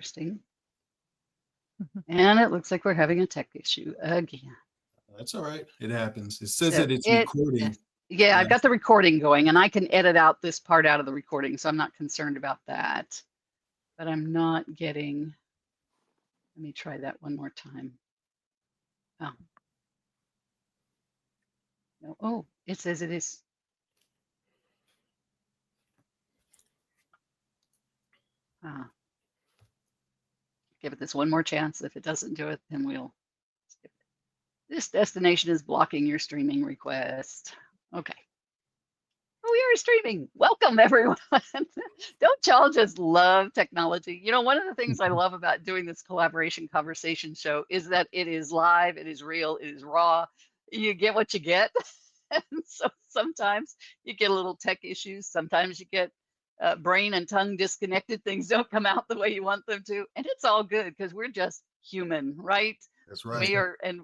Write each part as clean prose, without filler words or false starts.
Interesting. And it looks like we're having a tech issue again. That's all right. It happens. It says So that it's it, recording. yeah, I've Yeah. got the recording going and I can edit out this part out of the recording, so I'm not concerned about that. But I'm not getting, let me try that one more time. Oh, no. Oh, it says it is. Ah, give it this one more chance. If it doesn't do it, then we'll skip it. This destination is blocking your streaming request. Okay. We are streaming. Welcome, everyone. Don't y'all just love technology? You know, one of the things I love about doing this collaboration conversation show is that it is live, it is real, it is raw. You get what you get. And so sometimes you get a little tech issues. Sometimes you get brain and tongue disconnected. Things don't come out the way you want them to. And it's all good because we're just human, right? That's We right. are, and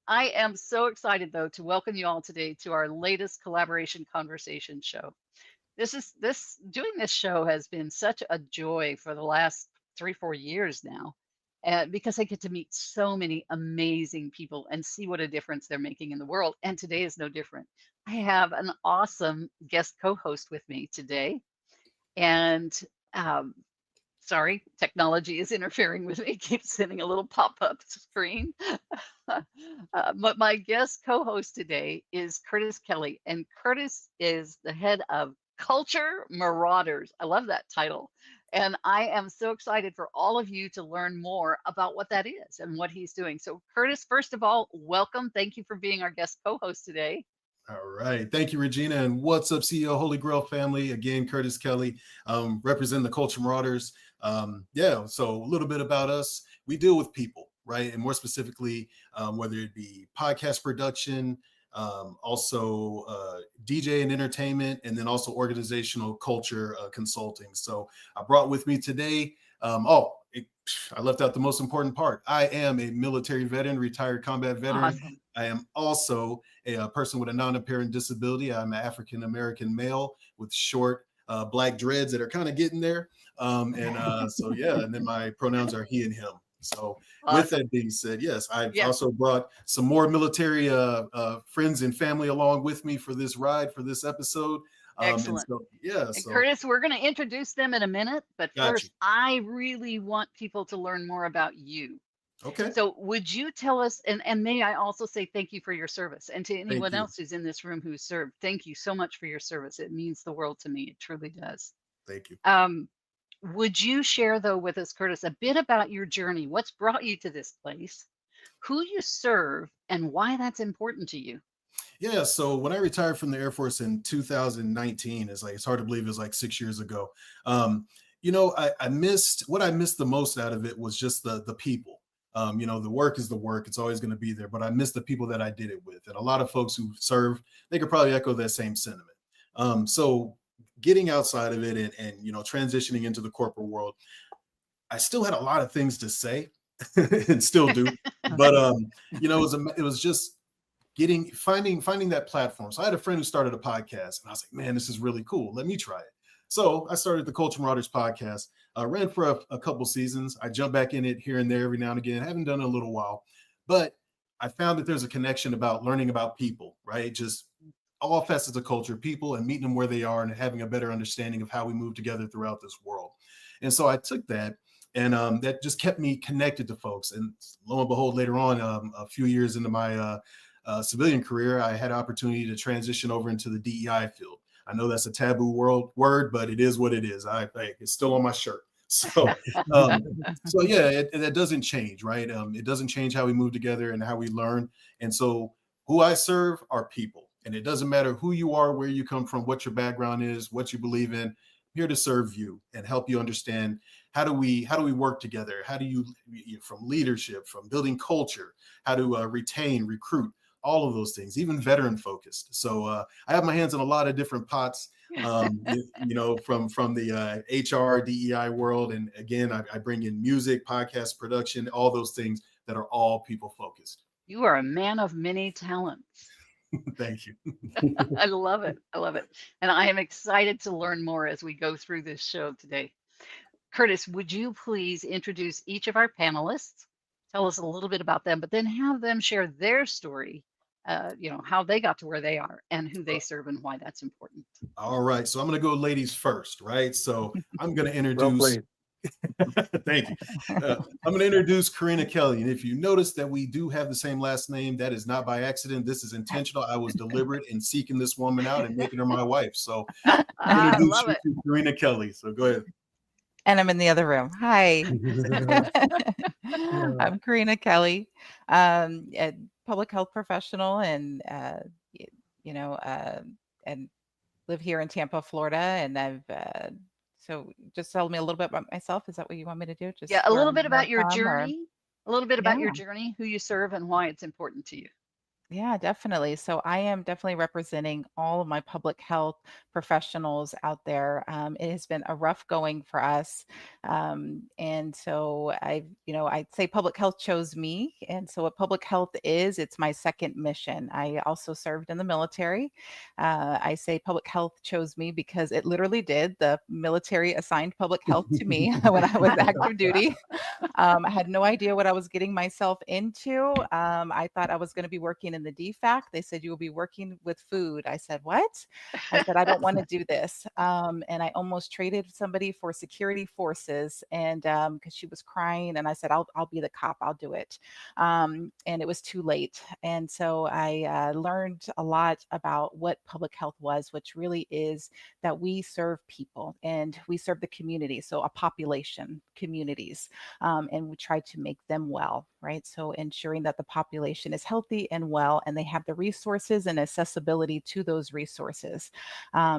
I am so excited though to welcome you all today to our latest collaboration conversation show. This doing this show has been such a joy for the last 3, 4 years now, because I get to meet so many amazing people and see what a difference they're making in the world. And today is no different. I have an awesome guest co-host with me today, and um, sorry, technology is interfering with me. It keeps sending a little pop-up screen. But my guest co-host today is Curtis Kelley, and Curtis is the head of Culture Marauders. I love that title. And I am so excited for all of you to learn more about what that is and what he's doing. So, Curtis, first of all, welcome. Thank you for being our guest co-host today. All right. Thank you, Regina. And what's up, CEO Holy Grail family? Again, Curtis Kelley, representing the Culture Marauders. Yeah, so a little bit about us. We deal with people, right? And more specifically, whether it be podcast production, also DJ and entertainment, and then also organizational culture consulting. So I brought with me today, I left out the most important part. I am a military veteran, retired combat veteran. Awesome. I am also a person with a non-apparent disability. I'm an African American male with short black dreads that are kind of getting there. So yeah, and then my pronouns are he and him. So with Awesome. that being said, yes, I've Yeah, also brought some more military friends and family along with me for this ride, for this episode. And excellent. so yeah, And so Curtis, we're going to introduce them in a minute, but got you. first, I really want people to learn more about you. Okay, So would you tell us, and may I also say thank you for your service, and to thank anyone you, else who's in this room who served, thank you so much for your service. It means the world to me. It truly does. thank you. Um, would you share though with us, Curtis, a bit about your journey? What's brought you to this place, who you serve, and why that's important to you? Yeah, so when I retired from the Air Force in 2019, it's hard to believe it was like 6 years ago. Um, I missed what I missed the most out of it was just the people. The work is the work; it's always going to be there. But I missed the people that I did it with, and a lot of folks who serve, they could probably echo that same sentiment. So getting outside of it and transitioning into the corporate world, I still had a lot of things to say, and still do. But it was just finding that platform. So I had a friend who started a podcast, and I was like, man, this is really cool. Let me try it. So I started the Culture Marauders podcast. Ran for a couple seasons. I jump back in it here and there every now and again. I haven't done it in a little while, but I found that there's a connection about learning about people, right? Just all facets of culture, people, and meeting them where they are and having a better understanding of how we move together throughout this world. And so I took that, and that just kept me connected to folks. And lo and behold, later on, a few years into my civilian career, I had an opportunity to transition over into the DEI field. I know that's a taboo word, but it is what it is. It's still on my shirt. So, um, so yeah, that doesn't change, right? It doesn't change how we move together and how we learn. And so, who I serve are people, and it doesn't matter who you are, where you come from, what your background is, what you believe in. I'm here to serve you and help you understand how do we work together? How do you from leadership, from building culture, how to retain, recruit, all of those things, even veteran focused. So I have my hands in a lot of different pots, from the HR, DEI world. And again, I bring in music, podcast production, all those things that are all people focused. You are a man of many talents. Thank you. I love it. I love it. And I am excited to learn more as we go through this show today. Curtis, would you please introduce each of our panelists? Tell us a little bit about them, but then have them share their story, how they got to where they are and who they serve and why that's important. All right, so I'm going to go ladies first, right? So I'm going to Well introduce. played. Thank you. I'm going to introduce Karina Kelley, and if you notice that we do have the same last name, that is not by accident. This is intentional. I was deliberate in seeking this woman out and making her my wife. So I'm going to I introduce love you it. to Karina Kelley. So go ahead. And I'm in the other room. Hi. I'm Karina Kelley, a public health professional, and and live here in Tampa, Florida. And I've so just tell me a little bit about myself. Is that what you want me to do? Yeah, Just a where little bit I'm about your from, or journey, a little bit about your yeah. journey, who you serve, and why it's important to you. Yeah, definitely. So I am definitely representing all of my public health professionals out there. It has been a rough going for us. And so I'd say public health chose me. And so what public health is, it's my second mission. I also served in the military. I say public health chose me because it literally did. The military assigned public health to me when I was active duty. I had no idea what I was getting myself into. I thought I was going to be working in the DFAC. They said, you will be working with food. I said, what? I said, I don't want to do this. And I almost traded somebody for security forces, and because she was crying, and I said, I'll be the cop. I'll do it. And it was too late. And so I learned a lot about what public health was, which really is that we serve people and we serve the community. So a population, communities, and we try to make them well, right? So ensuring that the population is healthy and well, and they have the resources and accessibility to those resources.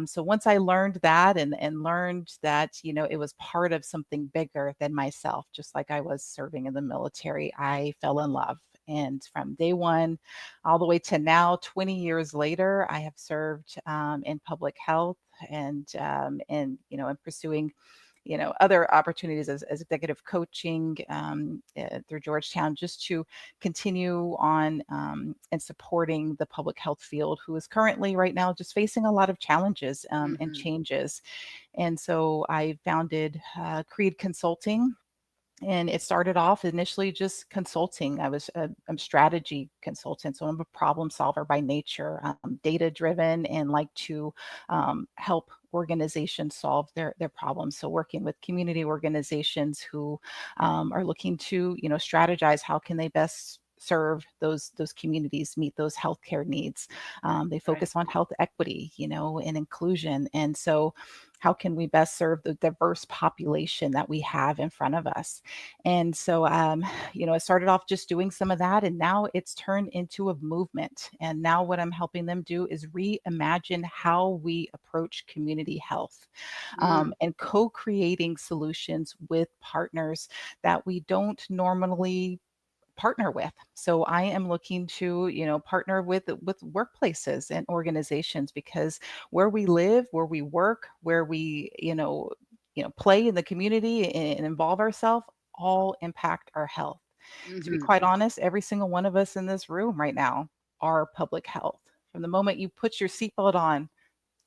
So once I learned that and learned that, it was part of something bigger than myself, just like I was serving in the military, I fell in love. And from day one all the way to now, 20 years later, I have served in public health and pursuing other opportunities as executive coaching through Georgetown, just to continue on and supporting the public health field, who is currently right now just facing a lot of challenges and changes. And so I founded Creed Consulting. And it started off initially just consulting. I'm strategy consultant, so I'm a problem solver by nature, data driven, and like to help organizations solve their problems. So working with community organizations who are looking to strategize how can they best serve those communities, meet those healthcare needs. They focus on health equity, and inclusion. And so how can we best serve the diverse population that we have in front of us? And so, I started off just doing some of that, and now it's turned into a movement. And now what I'm helping them do is reimagine how we approach community health, and co-creating solutions with partners that we don't normally partner with. So I am looking to, partner with workplaces and organizations, because where we live, where we work, where we, play in the community and involve ourselves, all impact our health. To be quite honest, every single one of us in this room right now are public health. From the moment you put your seatbelt on,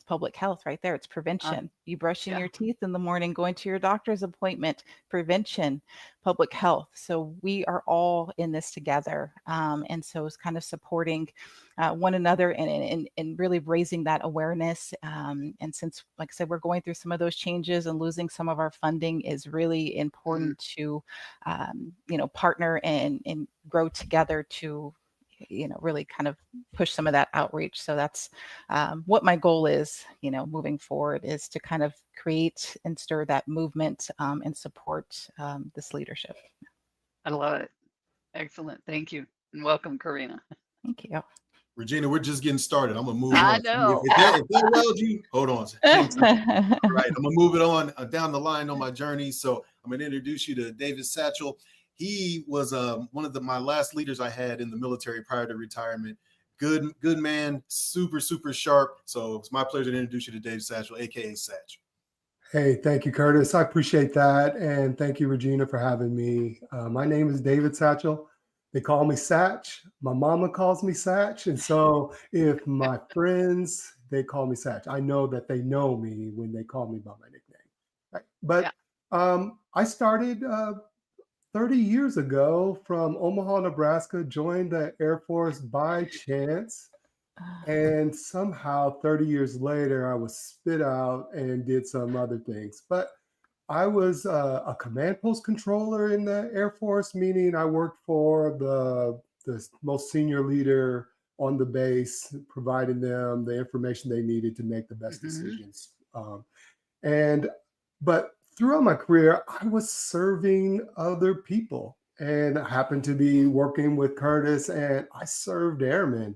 public health right there. It's prevention. You brushing your teeth in the morning, going to your doctor's appointment, prevention, public health. So we are all in this together. And so it's kind of supporting one another and really raising that awareness. And since, like I said, we're going through some of those changes and losing some of our funding, is really important to, partner and grow together to really kind of push some of that outreach. So that's what my goal is, moving forward, is to kind of create and stir that movement and support this leadership. I love it. Excellent. Thank you. And welcome, Karina. Thank you. Regina, we're just getting started. I'm gonna move I on. know. If that allowed you, hold on. Hang tight. All right, I'm gonna move it on down the line on my journey. So I'm gonna introduce you to David Satchel. He was one of my last leaders I had in the military prior to retirement. Good man, super sharp. So it's my pleasure to introduce you to Dave Satchel, aka Satch. Hey, thank you, Curtis. I appreciate that. And thank you, Regina, for having me. My name is David Satchel. They call me Satch. My mama calls me Satch. And so if my friends, they call me Satch. I know that they know me when they call me by my nickname. Right? But I started 30 years ago from Omaha, Nebraska, joined the Air Force by chance. And somehow 30 years later, I was spit out and did some other things. But I was a command post controller in the Air Force, meaning I worked for the most senior leader on the base, providing them the information they needed to make the best Hmm. decisions. And but throughout my career, I was serving other people, and I happened to be working with Curtis, and I served airmen,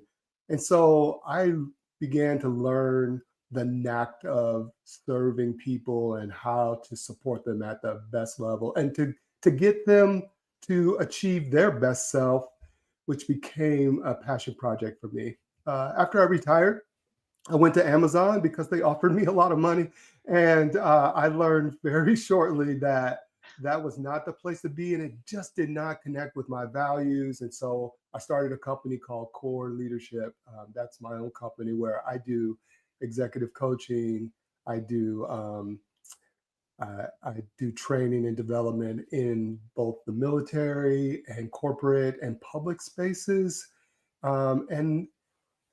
and so I began to learn the knack of serving people and how to support them at the best level, and to get them to achieve their best self, which became a passion project for me. After I retired, I went to Amazon because they offered me a lot of money, and I learned very shortly that that was not the place to be, and it just did not connect with my values. And so I started a company called Core Leadership. That's my own company where I do executive coaching. I do I do training and development in both the military and corporate and public spaces. And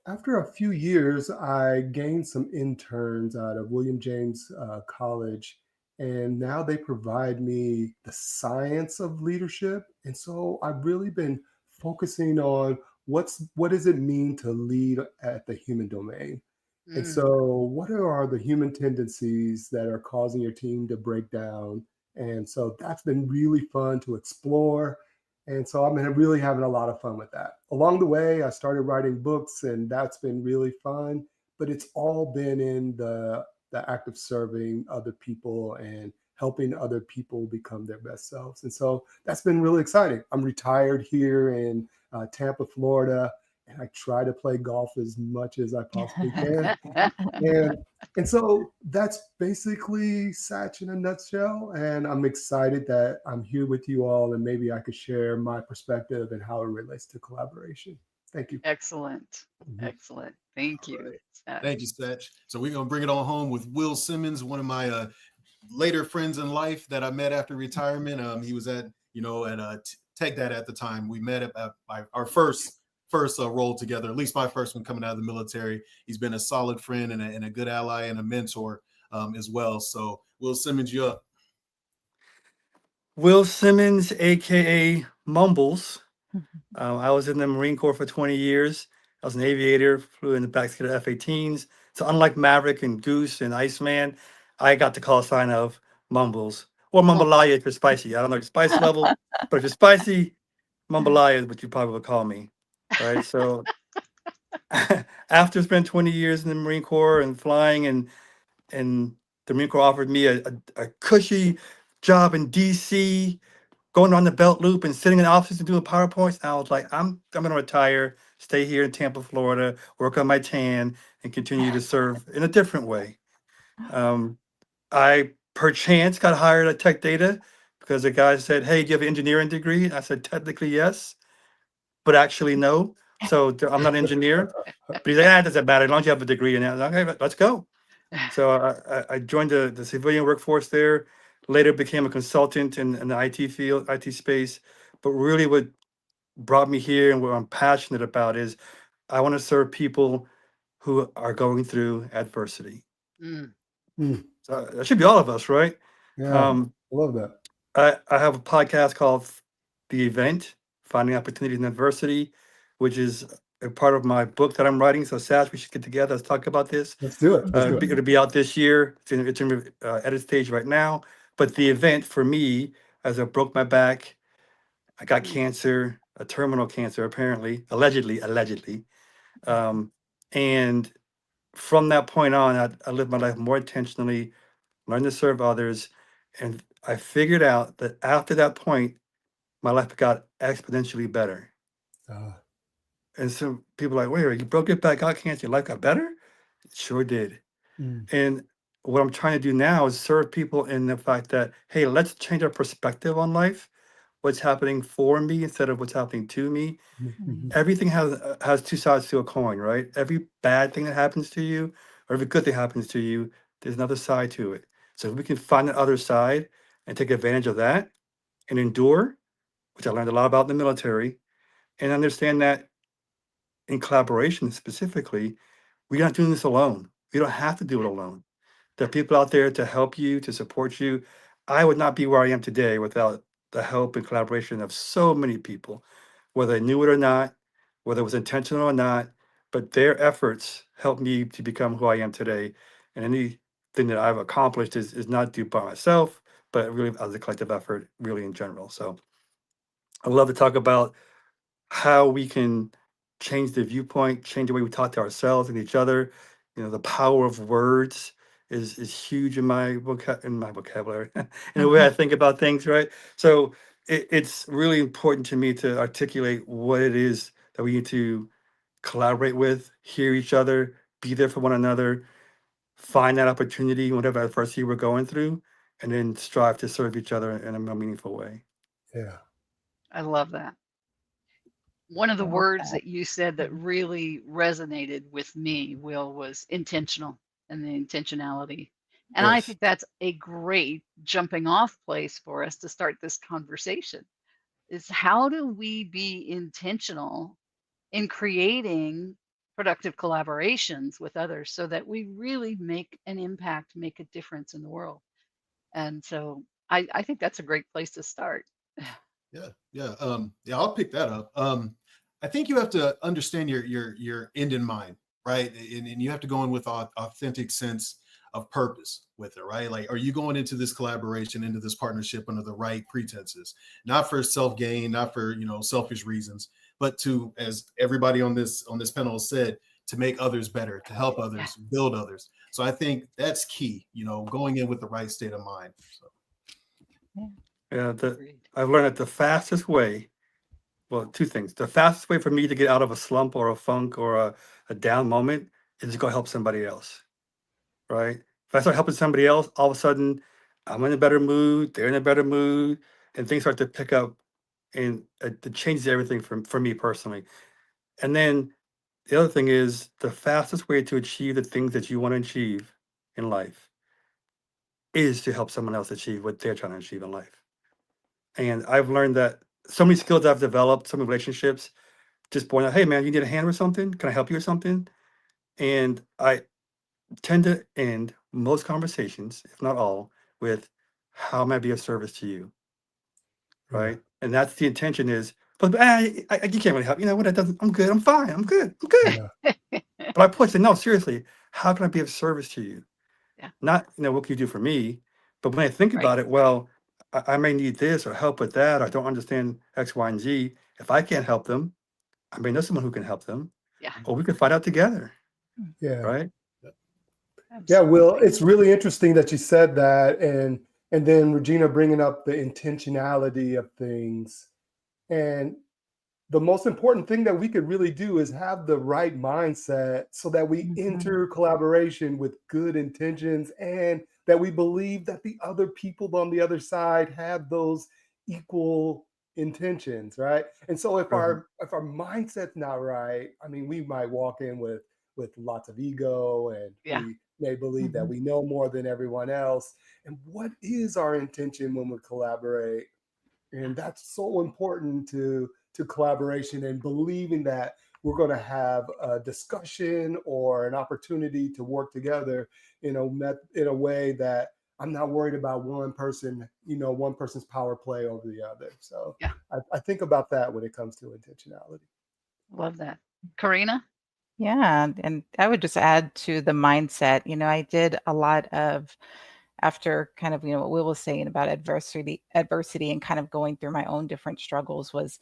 after a few years, I gained some interns out of William James College, and now they provide me the science of leadership. And so I've really been focusing on what does it mean to lead at the human domain. And Mm. so, what are the human tendencies that are causing your team to break down? And so that's been really fun to explore. And so I'm really having a lot of fun with that. Along the way, I started writing books, and that's been really fun. But it's all been in the act of serving other people and helping other people become their best selves. And so that's been really exciting. I'm retired here in Tampa, Florida, and I try to play golf as much as I possibly can. And and so that's basically Satch in a nutshell. And I'm excited that I'm here with you all, and maybe I could share my perspective and how it relates to collaboration. Thank you. Excellent. Mhm. Excellent. Thank All you, right. Thank you, Satch. Satch. So we're gonna bring it on home with Will Simmons, one of my later friends in life that I met after retirement. He was at at Tech Dad at the time. We met at our first role together, at least my first one coming out of the military. He's been a solid friend and a good ally and a mentor as well. So Will Simmons, you up? Will Simmons, aka Mumbles. I was in the Marine Corps for 20 years. I was an aviator, flew in the backseat of F-18s. So unlike Maverick and Goose and Iceman, I got the call sign of Mumbles or Mumbalaya if you're spicy. I don't know your spice level, but if you're spicy, Mumbalaya is what you probably would call me. Right. So after spending 20 years in the Marine Corps and flying, and the Marine Corps offered me a cushy job in DC, going on the belt loop and sitting in the office and doing PowerPoints. I was like, I'm gonna retire, stay here in Tampa, Florida, work on my tan, and continue to serve in a different way. Um, I perchance got hired at Tech Data because the guy said, "Hey, do you have an engineering degree?" I said, "Technically, yes, but actually, no." So I'm not an engineer. But he's like, "Ah, it doesn't matter as long as you have a degree." And I was like, "Okay, let's go." So I joined the civilian workforce there. Later became a consultant in the IT field, IT space. But really, what brought me here and what I'm passionate about is I want to serve people who are going through adversity. Mm. Mm, So that should be all of us, right? yeah, Um, I love that. I have a podcast called The Event, Finding Opportunities in Adversity, which is a part of my book that I'm writing. So, Sash, we should get together. Let's talk about this. Let's do it. Let's do it. It'll be out this year. It's in edit stage right now. But the event for me, as I broke my back, I got Mm. cancer, a terminal cancer, apparently, allegedly. Um, and from that point on, I lived my life more intentionally, learned to serve others. And I figured out that after that point, my life got exponentially better. Uh, And so people are like, wait, you broke your back, got cancer, your life got better? It sure did. mm, And what I'm trying to do now is serve people in the fact that, hey, let's change our perspective on life. What's happening for me instead of what's happening to me. mhm, Everything has two sides to a coin, right? Every bad thing that happens to you, or every good thing happens to you, there's another side to it. So if we can find the other side, and take advantage of that and endure, which I learned a lot about in the military, and understand that in collaboration specifically, we're not doing this alone. We don't have to do it alone. There are people out there to help you, to support you. I would not be where I am today without the help and collaboration of so many people, whether they knew it or not, whether it was intentional or not, but their efforts helped me to become who I am today. And anything that I've accomplished is not due by myself, but really as a collective effort, really in general. So I love to talk about how we can change the viewpoint, change the way we talk to ourselves and each other. You know, the power of words is huge in my vocabulary, in the way I think about things, right? So it's really important to me to articulate what it is that we need to collaborate with, hear each other, be there for one another, find that opportunity, whatever adversity we're going through, and then strive to serve each other in a more meaningful way. Yeah. I love that. One of I the love words that. that you said that really resonated with me, Will, was intentional and the intentionality. And I Yes. think that's a great jumping off place for us to start this conversation is how do we be intentional in creating productive collaborations with others so that we really make an impact, make a difference in the world. And so I think that's a great place to start. Yeah, I'll pick that up. I think you have to understand your end in mind, right? And you have to go in with authentic sense of purpose with it, right? Like, are you going into this collaboration, into this partnership under the right pretenses, not for self gain, not for selfish reasons, but to, as everybody on this panel said, to make others better, to help Yeah, others, build others. So I think that's key, going in with the right state of mind. So. Yeah. Yeah, agreed. I've learned that the fastest way, well, two things. The fastest way for me to get out of a slump or a funk or a down moment is to go help somebody else, right? If I start helping somebody else, all of a sudden I'm in a better mood, they're in a better mood, and things start to pick up, and it changes everything for me personally. And then the other thing is the fastest way to achieve the things that you want to achieve in life is to help someone else achieve what they're trying to achieve in life. And I've learned that so many skills I've developed, so many relationships, just pointing out, hey man, you need a hand with something? Can I help you with something? And I tend to end most conversations, if not all, with how may I be of service to you? Yeah. Right. And that's the intention is, but you can't really help. You know what? That doesn't, I'm good. I'm fine. I'm good. I'm good. Yeah. But I push it. No, seriously, how can I be of service to you? Yeah, Not, what can you do for me? But when I think right. about it, well, I may need this or help with that, or I don't understand X, Y, and Z. If I can't help them, I may know someone who can help them, Yeah, or we can find out together, Yeah. right? Yeah, Will, absolutely. it's really interesting that you said that, and then Regina bringing up the intentionality of things. And the most important thing that we could really do is have the right mindset so that we Mhm. enter collaboration with good intentions and that we believe that the other people on the other side have those equal intentions, right? And so if Right. our mindset's not right, I mean, we might walk in with lots of ego, and Yeah, we may believe that Mhm. we know more than everyone else. And what is our intention when we collaborate? yeah, And that's so important to collaboration and believing that we're going to have a discussion or an opportunity to work together in a way that I'm not worried about one person's power play over the other. So yeah. I think about that when it comes to intentionality. Love that. Karina? Yeah, and I would just add to the mindset. I did a lot of after kind of what Will was saying about adversity, and kind of going through my own different struggles was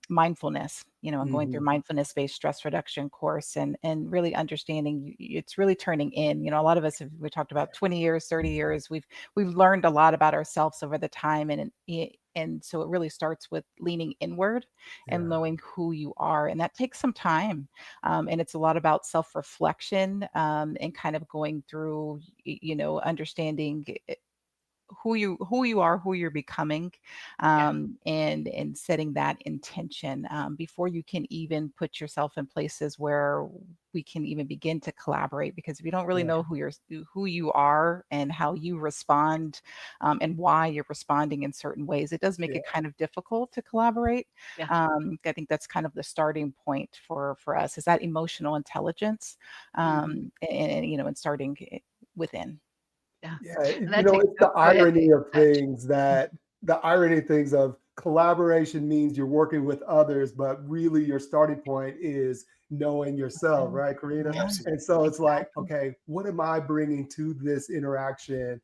mindfulness. And going through Hmm. mindfulness-based stress reduction course, and really understanding it's really turning in. A lot of us have we talked about 20 years, 30 years. We've learned a lot about ourselves over the time, and so it really starts with leaning inward and Yeah. knowing who you are, and that takes some time. And it's a lot about self-reflection, and kind of going through, understanding who you are, who you're becoming, and setting that intention before you can even put yourself in places where we can even begin to collaborate. Because if you don't really Yeah. know who you are and how you respond, and why you're responding in certain ways, it does make Yeah. it kind of difficult to collaborate. Yeah. I think that's kind of the starting point for us, is that emotional intelligence, and and starting within. Yeah. Yeah, And that takes, it's the go ahead, irony Dave. of things that the irony of things of collaboration means you're working with others, but really your starting point is knowing yourself, right, Karina? Yeah, And so it's like, exactly. okay, what am I bringing to this interaction?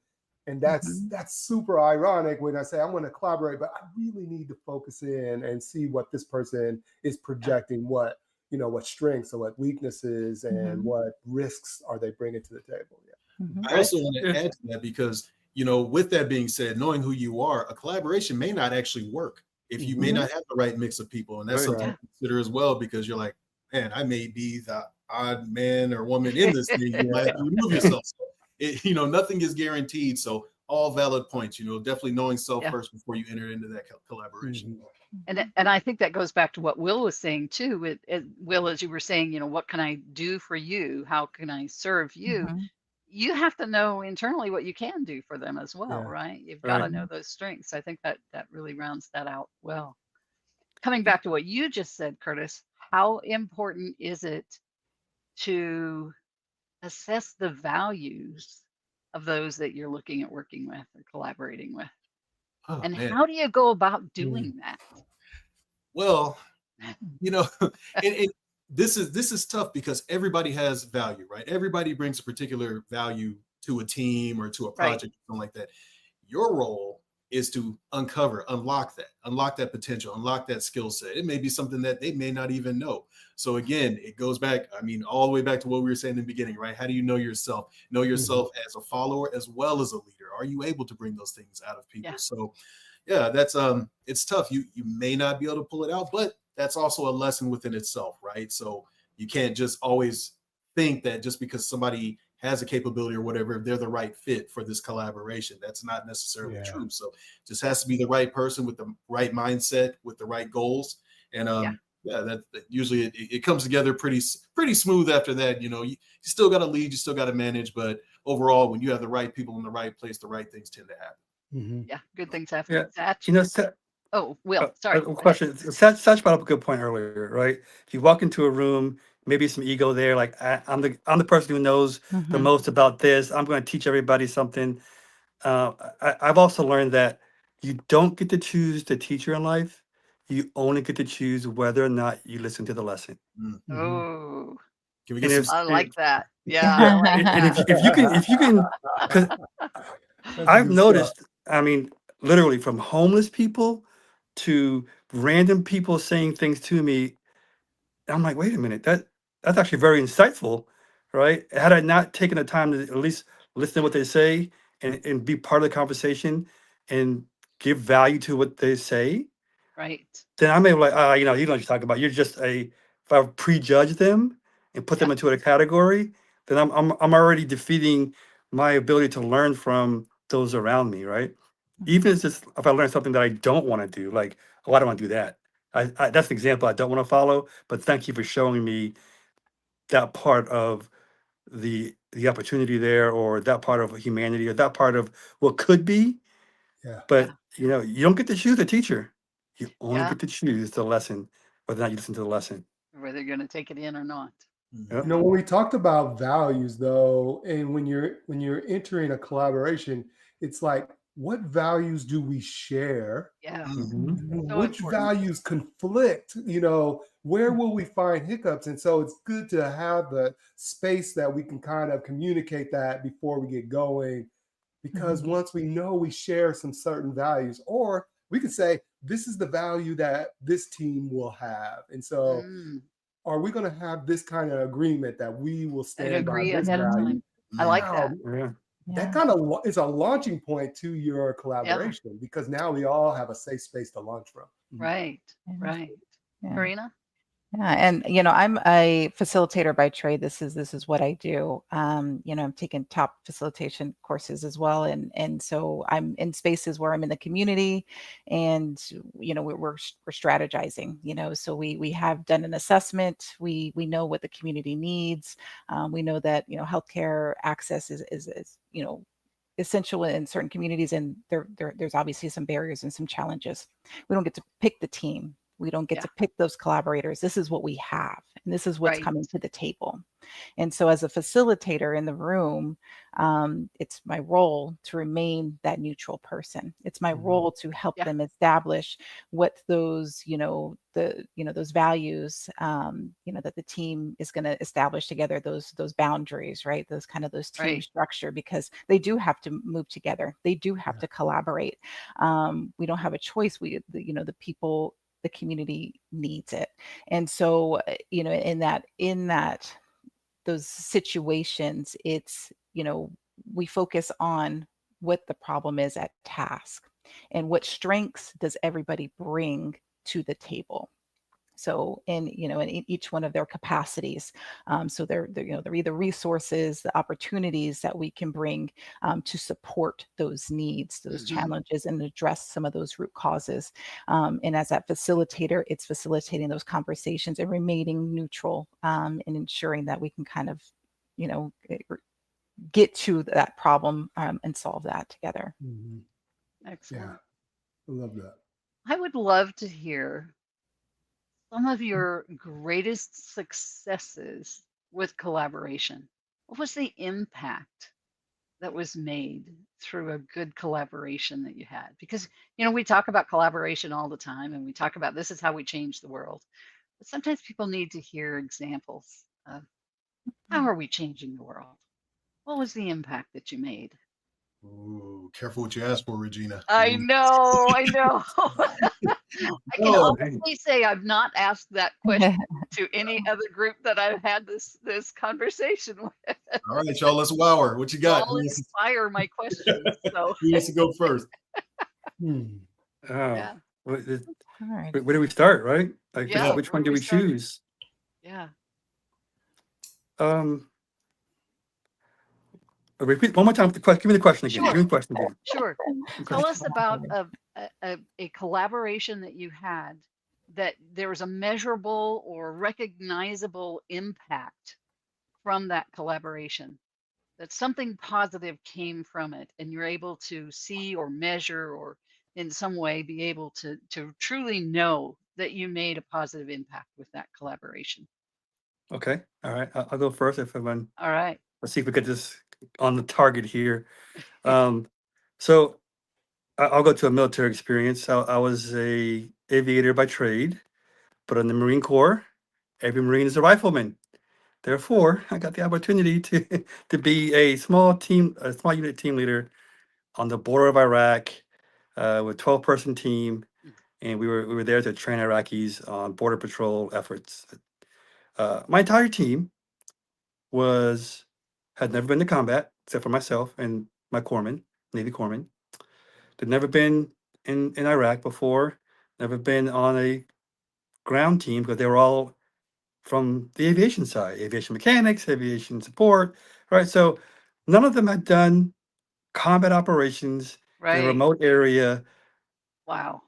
And Mhm. that's super ironic when I say I'm going to collaborate, but I really need to focus in and see what this person is Yeah. projecting, what strengths or what weaknesses and Mhm. what risks are they bringing to the table. Yeah. Mhm. I also want to Yes. add to that because, with that being said, knowing who you are, a collaboration may not actually work if you may Mhm. Mhm. not have the right mix of people. And that's Right. something Right. to consider as well, because you're like, man, I may be the odd man or woman in this thing. You might have to remove yourself. So nothing is guaranteed. So all valid points, definitely knowing self Yeah. first before you enter into that collaboration. Mhm. And I think that goes back to what Will was saying too. Will, as you were saying, what can I do for you? How can I serve you? Mhm. You have to know internally what you can do for them as well, Yeah. right? You've got to Right. know those strengths. I think that really rounds that out well. Coming back to what you just said, Curtis, how important is it to assess the values of those that you're looking at working with or collaborating with? Oh And man. how do you go about Mm. doing that? Well, you know, and this is tough because everybody has value, right? Everybody brings a particular value to a team or to a Right. project, something like that. Your role is to unlock that potential, unlock that skill set. It may be something that they may not even know. So again, it goes back, I mean, all the way back to what we were saying in the beginning, right? How do you know yourself? Know Mhm. yourself as a follower as well as a leader. Are you able to bring those things out of Yeah. people? So yeah, that's it's tough. You may not be able to pull it out, but that's also a lesson within itself, right? So you can't just always think that just because somebody has a capability or whatever, they're the right fit for this collaboration. That's not necessarily Yeah. true. So just Yeah. has to be the right person with the right mindset, with the right goals. And Yeah. yeah, that usually it comes together pretty smooth after that. You still got to lead, you still got to manage, but overall, when you have the right people in the right place, the right things tend to happen. Mhm. Yeah. Good things happen. Yeah. Satch. You know, Sa- Oh, Will, a sorry. Go ahead. question. Satch brought up a good point earlier, right? If you walk into a room, maybe some ego there, like I'm the person who knows the Mhm. most about this. I'm going to teach everybody something. I've also learned that you don't get to choose the teacher in life. You only get to choose whether or not you listen to the lesson. Mm. Mhm. Oh, Can we get And some? I like that. Yeah, I yeah, like and that. if you can, because That's I've good stuff. noticed, I mean, literally from homeless people to random people saying things to me, I'm like, wait a minute, that's actually very insightful, right? Had I not taken the time to at least listen to what they say and be part of the conversation and give value to what they say, Right. then I may be like, you know what you're talking about. You're just if I prejudge them and put Yeah. them into a category, then I'm already defeating my ability to learn from those around me, right? Even if I learn something that I don't want to do, like, oh, I don't want to do that. That's an example I don't want to follow, but thank you for showing me that part of the opportunity there, or that part of humanity, or that part of what could be. Yeah. But Yeah. you don't get to choose the teacher. You only Yeah. get to choose the lesson, whether or not you listen to the lesson. Whether you're going to take it in or not. Mhm. Yep. Yeah. When we talked about values though, and when you're entering a collaboration, it's like, what values do we share? Yeah. Mm. Hmm. So Which important. values conflict? Where will we find hiccups? And so it's good to have the space that we can kind of communicate that before we get going, because once we know we share some certain values, or we could say, this is the value that this team will have. And so Mm, are we going to have this kind of agreement that we will I'd stand by agree this ahead of value? time. I like Now, that. Yeah. that Yeah. kind of is a launching point to your Yeah. collaboration, because now we all have a safe space to launch from. Mhm. Right. Yeah. Right. Yeah. Karina? Yeah, and I'm a facilitator by trade. This is what I do. I'm taking top facilitation courses as well, and so I'm in spaces where I'm in the community, and we're strategizing. So we have done an assessment. We know what the community needs. We know that healthcare access is essential in certain communities, and there's obviously some barriers and some challenges. We don't get to pick the team. We don't get Yeah. to pick those collaborators. This is what we have, and this is what's Right. coming to the table. And so, as a facilitator in the room, it's my role to remain that neutral person. It's my role to help Yeah. them establish what those, those values, that the team is going to establish together. Those boundaries, right? Those team Right. structure, because they do have to move together. They do have to collaborate. We don't have a choice. The people, the community needs it. And so, in that those situations, it's we focus on what the problem is at task and what strengths does everybody bring to the table. So in each one of their capacities, so they're either resources, the opportunities that we can bring to support those needs, those challenges, and address some of those root causes. And as that facilitator, it's facilitating those conversations and remaining neutral, and ensuring that we can kind of get to that problem, and solve that together. Excellent. Yeah, I love that. I would love to hear some of your greatest successes with collaboration. What was the impact that was made through a good collaboration that you had? Because, we talk about collaboration all the time, and we talk about this is how we change the world. But sometimes people need to hear examples of how are we changing the world? What was the impact that you made? Ooh, careful what you ask for, Regina. I Ooh. know, I know. I can Oh, honestly say I've not asked that question to any other group that I've had this conversation with. all right, y'all. Let's wow her. What you You got? all inspire my questions. So Who wants to go first? Hmm. Oh, yeah, All right. where do we start, right? Like, yeah. which Where one do do we we start? choose? Yeah, Um, repeat one more time. The question. Give me the question again. Give sure, me the question again. sure. Okay. Tell us about a collaboration that you had that there was a measurable or recognizable impact from that collaboration, that something positive came from it and you're able to see or measure or in some way be able to truly know that you made a positive impact with that collaboration. Okay. All right. I'll go first if everyone. All right. Let's see if we get this on the target here. Um, so I'll go to a military experience. I was a aviator by trade, but in the Marine Corps, every Marine is a rifleman. Therefore, I got the opportunity to to be a small unit team leader on the border of Iraq, with 12-person team, and we were there to train Iraqis on border patrol efforts. My entire team was had never been to combat except for myself and my corpsman, Navy corpsman. They'd never been in Iraq before, never been on a ground team because they were all from the aviation side, aviation mechanics, aviation support, right? So none of them had done combat operations in a Right. remote area Wow.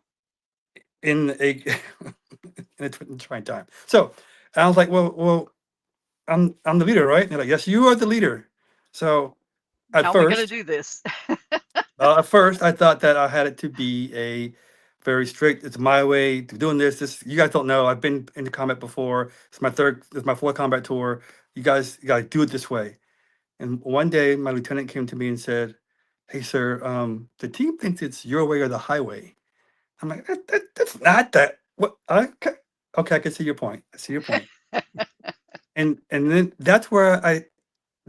in a in a trying time. So I was like, well, I'm the leader, right? And they're like, yes, you are the leader. So at How are we going to first, do this? I thought that I had it to be a very strict. It's my way to doing this. This you guys don't know. I've been into combat before. It's my fourth combat tour. You got to do it this way. And one day, my lieutenant came to me and said, "Hey, sir, the team thinks it's your way or the highway." I'm like, that's not that. What? Okay, I can see your point. I see your point. And then that's where I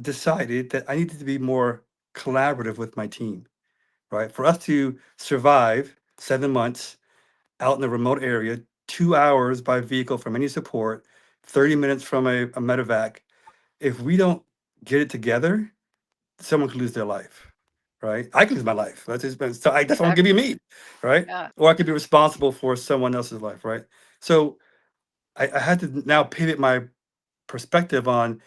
decided that I needed to be more collaborative with my team, right? For us to survive 7 months out in a remote area, 2 hours by vehicle from any support, 30 minutes from a medevac, if we don't get it together, someone could lose their life, right? I could lose my life. That's what I'm giving Exactly. me, right? Yeah. Or I could be responsible for someone else's life, right? So I had to now pivot my perspective on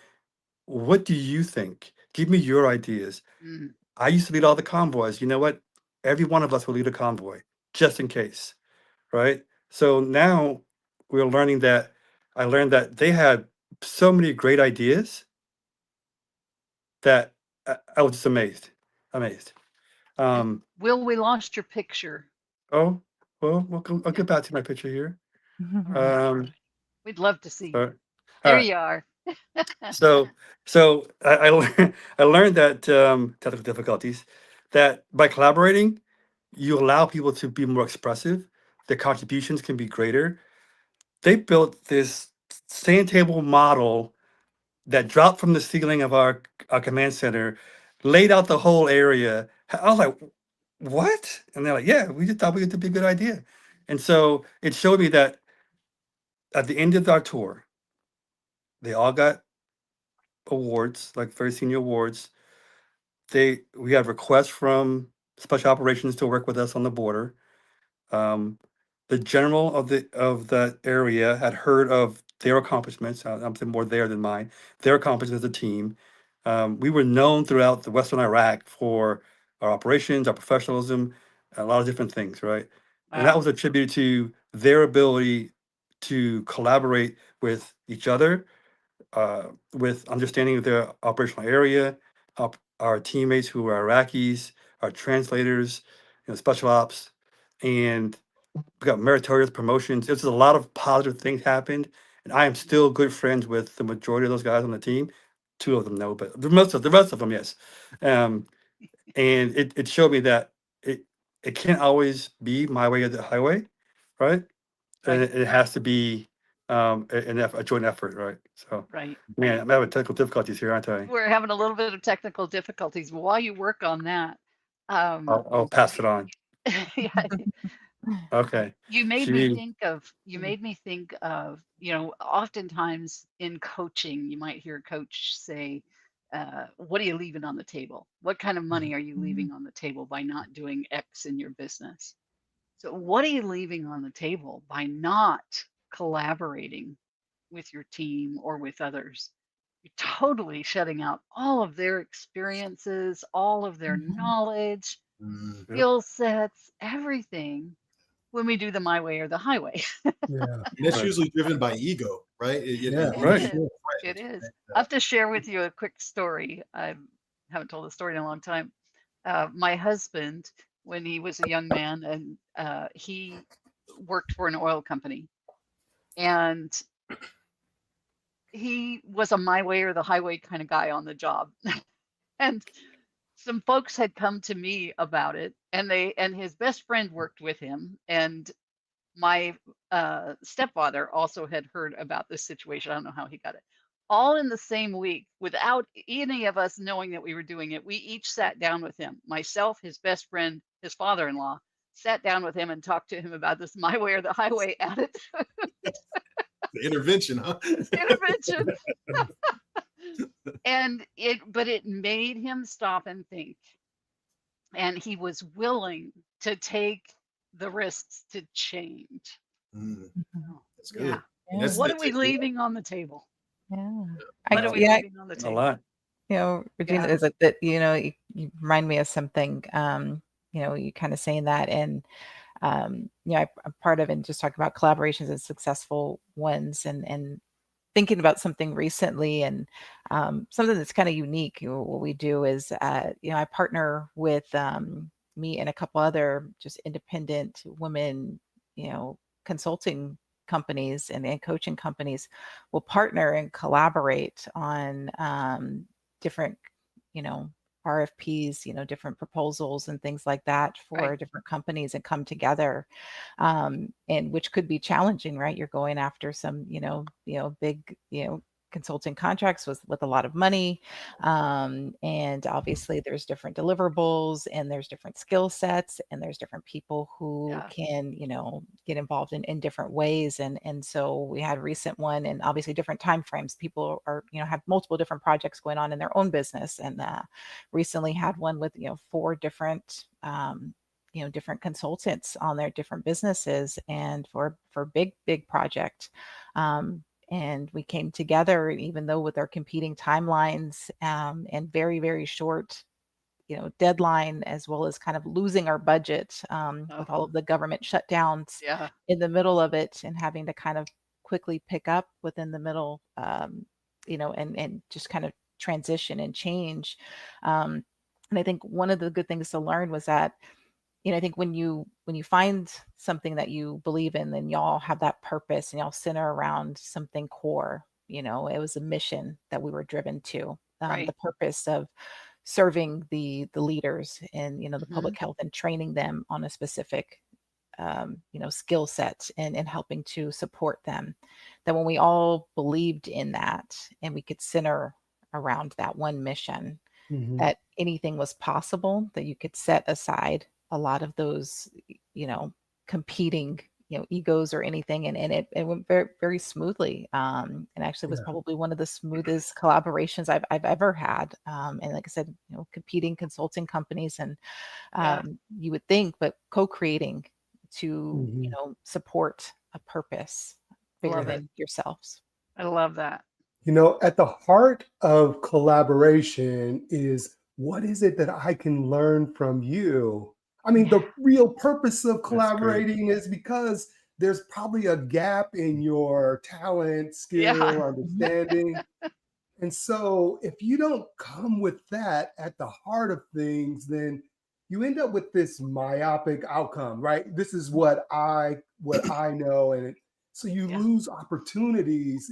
what do you think? Give me your ideas. Mm, I used to lead all the convoys. You know what? Every one of us will lead a convoy just in case, right? So now we're learning that I learned that they had so many great ideas that I was just amazed. and Um, Will, we lost your picture. oh, well, I'll Yeah. get back to my picture here. All Um, right. We'd love to see all you. right. All There right. you are. So, I learned, I learned that technical difficulties, that by collaborating, you allow people to be more expressive. Their contributions can be greater. They built this sand table model that dropped from the ceiling of our command center, laid out the whole area. I was like, "What?" And they're like, "Yeah, we just thought it'd be a good idea." And so it showed me that at the end of our tour, they all got awards, like very senior awards. We have requests from special operations to work with us on the border. Um, the general of that area had heard of their accomplishments. I'm saying more there than mine. Their accomplishments as a team. We were known throughout the Western Iraq for our operations, our professionalism, a lot of different things, right? And that Wow. was attributed to their ability to collaborate with each other, with understanding of their operational area, our teammates who are Iraqis, our translators, special ops, and we got meritorious promotions. There's a lot of positive things happened, and I am still good friends with the majority of those guys on the team. Two of them no, but the rest of them, yes. Um, and it showed me that it it can't always be my way or the highway, right? And Right. it has to be a joint effort, right? So, Right. man, I'm having technical difficulties here, aren't I? We're having a little bit of technical difficulties. While you work on that, um, I'll pass it on. yeah, Okay. She. you made me think of, oftentimes in coaching, you might hear a coach say, what are you leaving on the table? What kind of money are you leaving on the table by not doing X in your business? So what are you leaving on the table by not collaborating with your team or with others? You're totally shutting out all of their experiences, all of their knowledge, Mm. Yep. skill sets, everything when we do the my way or the highway. Yeah. And that's Right. usually driven by ego, right? Yeah, It for Right. is. sure. It is. I Uh, have to share with you a quick story. I haven't told the story in a long time. My husband, when he was a young man, and he worked for an oil company, and he was a my way or the highway kind of guy on the job. And some folks had come to me about it, and his best friend worked with him, and my stepfather also had heard about this situation. I don't know how he got it. All in the same week, without any of us knowing that we were doing it, we each sat down with him. Myself, his best friend, his father-in-law, sat down with him and talked to him about this my way or the highway attitude the intervention, huh? intervention. But it made him stop and think. And he was willing to take the risks to change. Mm, Mhm. that's Yeah. good. And Yeah. that's What that are we takes a lot. leaving on the table? Yeah. What are we Yeah, leaving on the A table? lot. Regina, Yeah. is it that, you remind me of something, you kind of saying that, and, I'm part of, and just talking about collaborations and successful ones, and thinking about something recently, and something that's kind of unique. What we do is, I partner with, me and a couple other just independent women, consulting companies and coaching companies will partner and collaborate on different, you know, RFPs, different proposals and things like that Right. for different companies, and come together, and which could be challenging, right? You're going after some, big, consulting contracts with a lot of money, and obviously there's different deliverables, and there's different skill sets, and there's different people who Yeah. can, get involved in different ways, and so we had a recent one, and obviously different time frames. People are, have multiple different projects going on in their own business, and recently had one with, four different different consultants on their different businesses and for big project. And we came together, even though with our competing timelines and very, very short deadline, as well as kind of losing our budget with all of the government shutdowns Yeah. in the middle of it, and having to kind of quickly pick up within the middle, and just kind of transition and change. And I think one of the good things to learn was that, I think when you find something that you believe in, then y'all have that purpose and y'all center around something core. It was a mission that we were driven to, Right. the purpose of serving the leaders in the Mhm. public health and training them on a specific skill set, and helping to support them. That when we all believed in that and we could center around that one mission, Mhm. that anything was possible, that you could set aside a lot of those competing egos or anything, and it went very, very smoothly, and actually was Yeah. probably one of the smoothest collaborations I've ever had. And like I said, competing consulting companies, and Yeah. you would think, but co-creating to Mhm. support a purpose bigger Love it. than yourselves. I love that. At the heart of collaboration is, what is it that I can learn from you? I mean, Yeah. the real purpose of That's great. collaborating is because there's probably a gap in your talent, skill, Yeah. understanding. And so if you don't come with that at the heart of things, then you end up with this myopic outcome, right? This is what I know. So you Yeah. lose opportunities.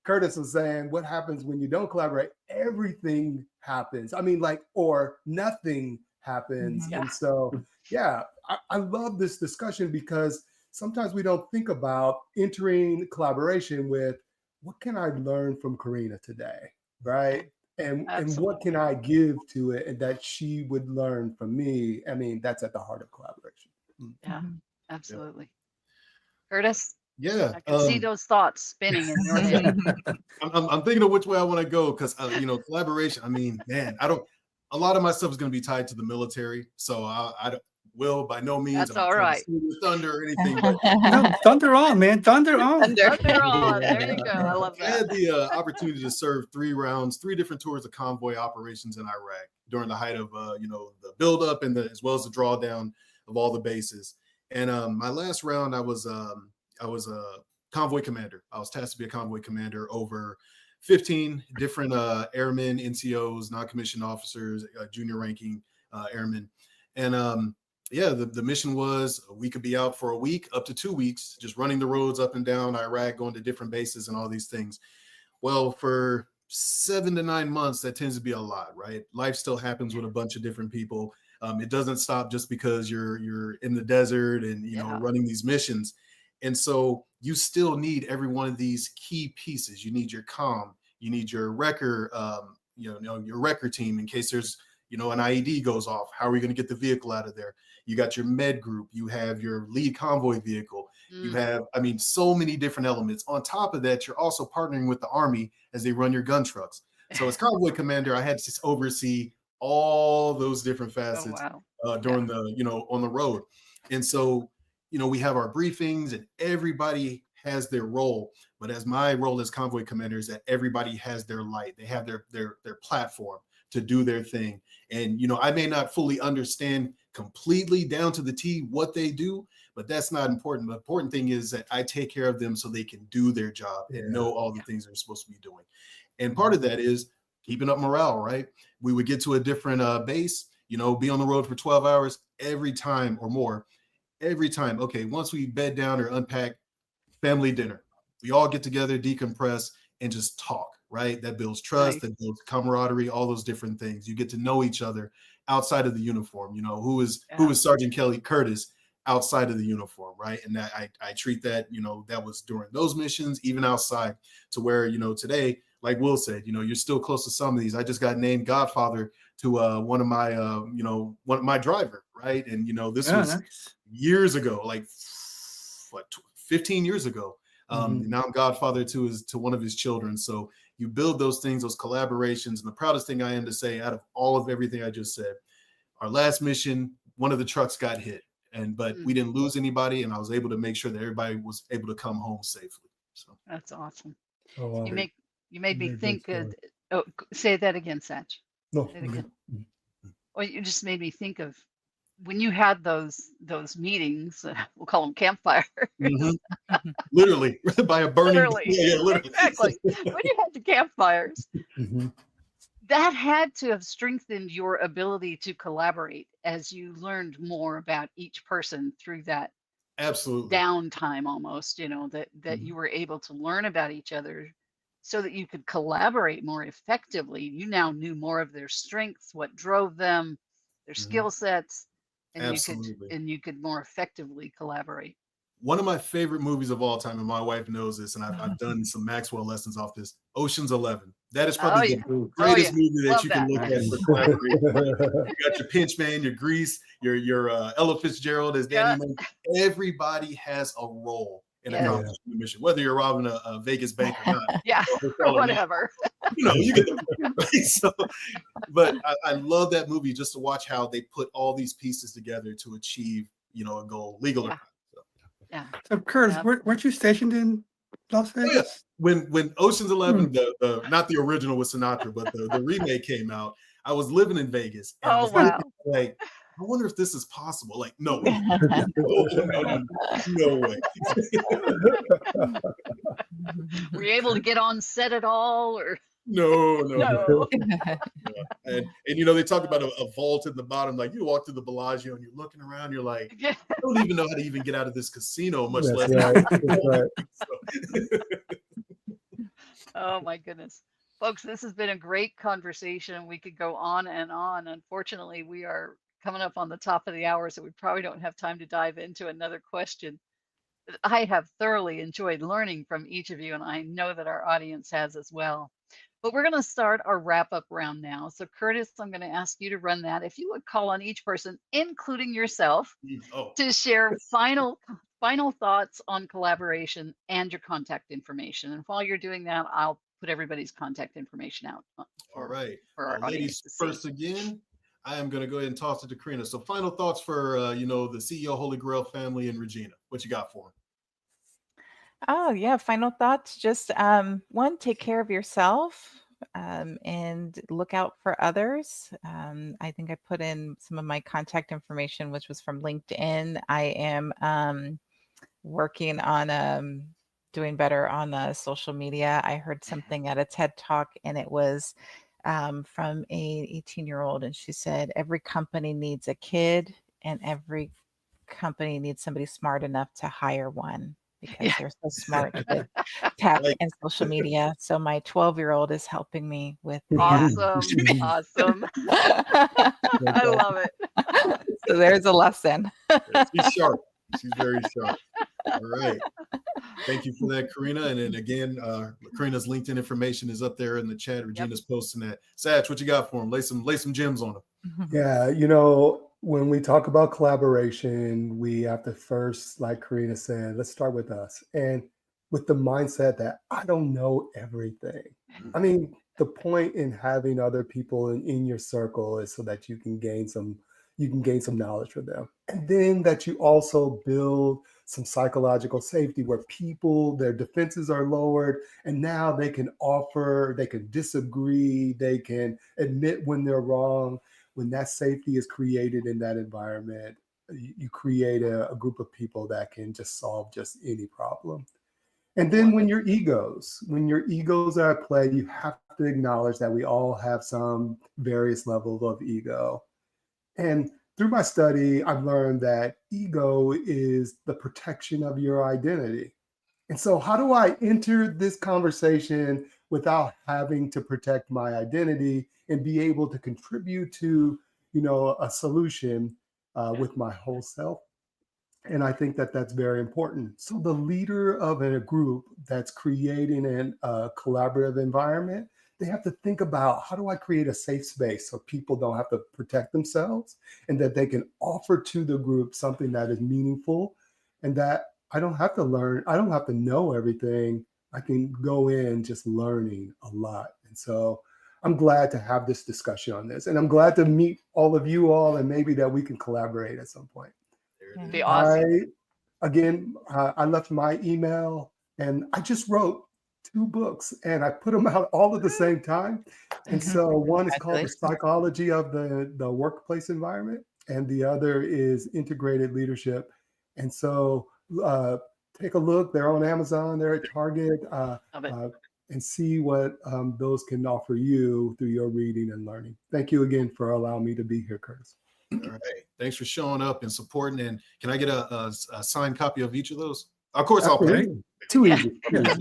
Curtis was saying, what happens when you don't collaborate? Everything happens. I mean, or nothing happens. Mhm. Yeah. And so, yeah, I love this discussion, because sometimes we don't think about entering collaboration with, what can I learn from Karina today, right? And what can Absolutely. I give to it, and that she would learn from me? I mean, that's at the heart of collaboration. Yeah. Mhm. Absolutely. Curtis, Yeah. I can see those thoughts spinning in your head. I'm thinking of which way I want to go, because collaboration. I mean, man, I don't. A lot of my stuff is going to be tied to the military, so I don't, will by no means. That's I'm not all trying to right. steal your thunder or anything, but No, thunder on, man. Thunder on. Thunder. Thunder on. There you go. I love I that. had the opportunity to serve 3 different tours of convoy operations in Iraq during the height of the buildup and as well as the drawdown of all the bases. And my last round, I was a convoy commander. I was tasked to be a convoy commander over 15 different airmen, NCOs, non-commissioned officers, junior ranking airmen. And yeah, the mission was we could be out for a week, up to 2 weeks, just running the roads up and down Iraq, going to different bases and all these things. Well, for 7 to 9 months, that tends to be a lot, right? Life still happens with a bunch of different people. It doesn't stop just because you're in the desert and Yeah. running these missions. And so you still need every one of these key pieces. You need your comm, you need your wrecker, your wrecker team in case there's an IED goes off. How are we going to get the vehicle out of there? You got your med group, you have your lead convoy vehicle, you have, so many different elements. On top of that, you're also partnering with the Army as they run your gun trucks. So as convoy commander, I had to oversee all those different Oh, facets wow. during the, on the road. And so, we have our briefings and everybody has their role. But as my role as convoy commander is that everybody has their light. They have their platform to do their thing. And, I may not fully understand completely down to the T what they do, but that's not important. The important thing is that I take care of them so they can do their job and know all the things they're supposed to be doing. And part of that is keeping up morale, right? We would get to a different base, be on the road for 12 hours every time or more. Every time. Okay, once we bed down or unpack, family dinner. We all get together, decompress, and just talk, right? That builds trust, Nice. that builds camaraderie, all those different things. You get to know each other outside of the uniform. Who is Sergeant Kelley Curtis outside of the uniform, right? And that I treat that, that was during those missions, even outside, to where, today, like Will said, you're still close to some of these. I just got named godfather to one of my driver, right? And this was Nice. years ago, like 15 years ago. Now I'm godfather to one of his children. So you build those things, those collaborations. And the proudest thing I am to say out of all of everything I just said, our last mission, one of the trucks got hit, but we Mm, didn't lose anybody, and I was able to make sure that everybody was able to come home safely. So that's awesome. Oh, wow. You make you made me Very good think. story. Oh, say that again, Satch. No, Say it I'm again. good. Well, you just made me think of when you had those meetings. We'll call them campfires. mhm. Literally by a burning, Literally, yeah, literally. exactly. When you had the campfires, Mhm. that had to have strengthened your ability to collaborate as you learned more about each person through that Absolutely. downtime almost, that you Mhm. were able to learn about each other so that you could collaborate more effectively. You now knew more of their strengths, what drove them, their Mhm. skill sets, and Absolutely. you could more effectively collaborate. One of my favorite movies of all time, and my wife knows this, and I've done some Maxwell lessons off this. Ocean's 11. That is Oh probably yeah. the Ooh. Oh greatest yeah. movie that Love you can that. look at for collaboration. You got your pinch man, your grease, your Ella Fitzgerald as Danny Yeah. Money. Everybody has a role in Yes. Yeah. accomplishing the mission, whether you're robbing a Vegas bank or not, Yeah. or a Or hotel or not. whatever. You get the point, right? So, but I love that movie just to watch how they put all these pieces together to achieve, a goal, legal or Yeah. not. So, Yeah. So Curtis, Yeah. weren't you stationed in Las oh yeah, Vegas? when Ocean's 11, the not the original with Sinatra, but the remake came out, I was living in Vegas and I Oh was looking wow. like, I wonder if this is possible. Like, no way, no way. Were you able to get on set at all or No. no? And they talk about a vault in the bottom. Like you walk through the Bellagio and you're looking around, you're like, Yeah. I don't even know how to even get out of this casino, much That's less. right. That's right. So, Oh my goodness. Folks, this has been a great conversation. We could go on and on. Unfortunately, we are coming up on the top of the hour, so we probably don't have time to dive into another question. But I have thoroughly enjoyed learning from each of you, and I know that our audience has as well. But we're going to start our wrap up round now. So, Curtis, I'm going to ask you to run that. If you would call on each person, including yourself, oh, to share final thoughts on collaboration and your contact information. And while you're doing that, I'll put everybody's contact information out all for right. our audience Ladies to see. first again. I am going to go ahead and toss it to Karina. So final thoughts for, the CEO Holy Grail family and Regina. What you got for them? Oh, yeah. Final thoughts. Just one, take care of yourself and look out for others. I think I put in some of my contact information, which was from LinkedIn. I am working on doing better on social media. I heard something at a TED Talk, and it was from a 18-year-old, and she said, every company needs a kid, and every company needs somebody smart enough to hire one because Yeah. they're so smart with tech Like, and social media. So my 12-year-old is helping me with Awesome. Awesome. I love it. so there's a lesson. she's sharp. She's very sharp. All right. Thank you for that, Karina. And then again, Karina's LinkedIn information is up there in the chat. Regina's posting that. Satch, what you got for him? Lay some gems on him. Yeah, when we talk about collaboration, we have to first, like Karina said, let's start with us and with the mindset that I don't know everything. I mean, the point in having other people in your circle is so that you can gain some knowledge from them. And then that you also build some psychological safety where people, their defenses are lowered, and now they can disagree, they can admit when they're wrong. When that safety is created in that environment, you create a group of people that can just solve just any problem. And then when your egos are at play, you have to acknowledge that we all have some various levels of ego. And through my study, I've learned that ego is the protection of your identity. And so, how do I enter this conversation without having to protect my identity and be able to contribute to, a solution with my whole self? And I think that that's very important. So, the leader of a group that's creating a collaborative environment, they have to think about, how do I create a safe space so people don't have to protect themselves, and that they can offer to the group something that is meaningful, and that I don't have to learn, I don't have to know everything. I don't have to know everything. I can go in just learning a lot. And so I'm glad to have this discussion on this, and I'm glad to meet all of you all, and maybe that we can collaborate at some point. There it Be is. awesome. I left my email, and I just wrote 2 books, and I put them out all at the same time. And so one is called The Congratulations. Psychology of the Workplace Environment, and the other is Integrated Leadership. And so take a look. They're on Amazon. They're at Target. Love it. And see what those can offer you through your reading and learning. Thank you again for allowing me to be here, Curtis. All right. Thanks for showing up and supporting. And can I get a signed copy of each of those? Of course, I'll pay. Absolutely. Too Yeah. easy. Too easy.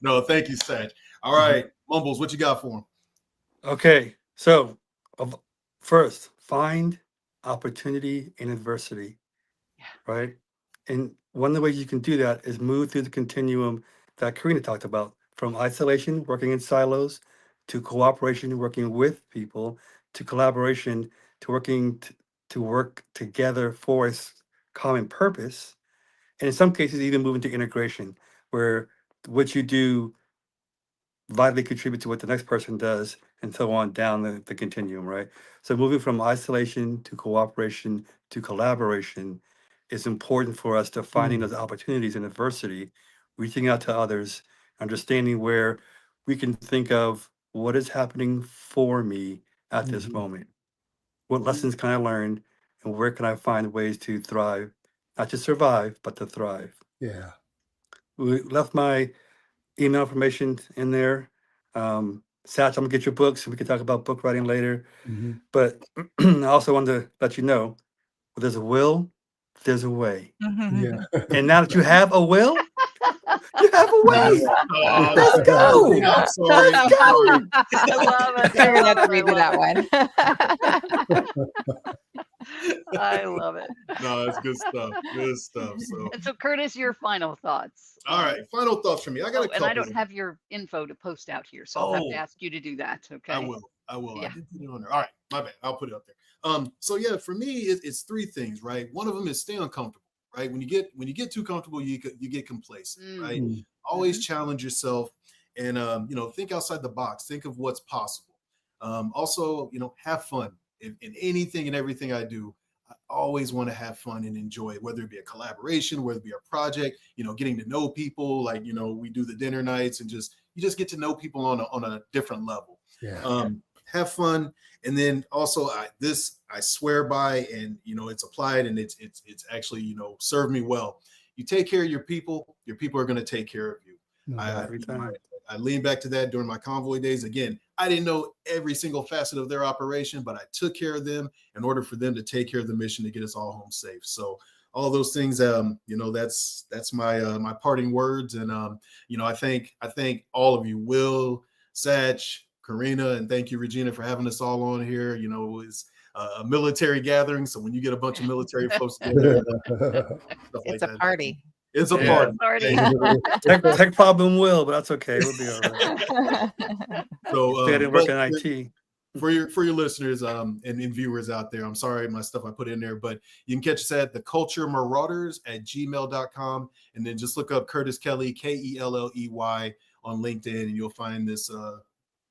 No, thank you, Sag. All right, Mumbles, what you got for him? Okay, so first, find opportunity in adversity, right? And one of the ways you can do that is move through the continuum that Karina talked about, from isolation, working in silos, to cooperation, working with people, to collaboration, to working to work together for a common purpose. And in some cases, even moving to integration, where what you do vitally contribute to what the next person does, and so on down the continuum, right? So moving from isolation to cooperation to collaboration is important for us to finding those opportunities in adversity, reaching out to others, understanding where we can think of what is happening for me at this moment. What lessons can I learn, and where can I find ways to thrive, not just survive, but to thrive? Yeah. We left my email information in there. Satch, I'm gonna get your books and we can talk about book writing later. Mhm. But I also wanted to let you know, where there's a will, there's a way. Yeah. And now that you have a will, you have a way. Let's go. I'm sorry. Let's go. I love it. You're gonna have to I redo love that one. I love it. No, it's good stuff. Good stuff. So, And so, Curtis, your final thoughts. all right, final thoughts from me. I got a Oh, couple. and I don't have your info to post out here, so I'll have to Oh. ask you to do that. Okay. I will. I will. Yeah. I did put it on there. All right, my bad. I'll put it up there. So yeah, for me, it's 3 things, right? One of them is stay uncomfortable, right? When you get too comfortable, you get complacent, right? Always challenge yourself, and think outside the box. Think of what's possible. Also, have fun in anything and everything I do. I always want to have fun and enjoy it, whether it be a collaboration, whether it be a project, getting to know people, like, we do the dinner nights, and you just get to know people on a different level. Yeah. Have fun. And then also I swear by, and, it's applied, and it's actually, served me well. You take care of your people are going to take care of you. Every time. I lean back to that during my convoy days. Again, I didn't know every single facet of their operation, but I took care of them in order for them to take care of the mission to get us all home safe. So all those things, that's my my parting words. And I thank all of you, Will, Satch, Karina, and thank you, Regina, for having us all on here. It's a military gathering, so when you get a bunch of military folks together, stuff It's like a that. party. It's a Yeah. party. Party. Tech problem will, but that's okay. We'll be all right. So They didn't work in but IT. for your listeners and viewers out there, I'm sorry my stuff I put in there, but you can catch us at theculturemarauders@gmail.com, and then just look up Curtis Kelley, Kelley, on LinkedIn, and you'll find this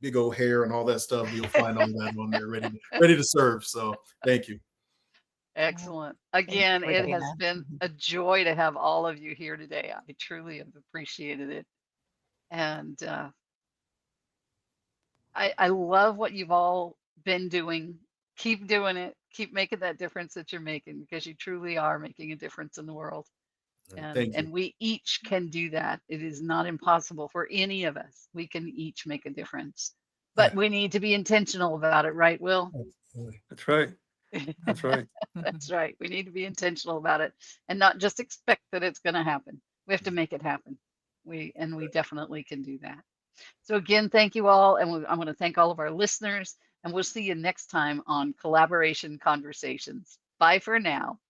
big old hair and all that stuff. You'll find all that on there ready to serve. So thank you. Excellent. Again, you, it has Regina. been a joy to have all of you here today. I truly have appreciated it. And I love what you've all been doing. Keep doing it. Keep making that difference that you're making, because you truly are making a difference in the world. Thank you. And we each can do that. It is not impossible for any of us. We can each make a difference, but we need to be intentional about it, right, Will? That's right. That's right. That's right. We need to be intentional about it and not just expect that it's going to happen. We have to make it happen. We definitely can do that. So again, thank you all. And I want to thank all of our listeners, and we'll see you next time on Collaboration Conversations. Bye for now.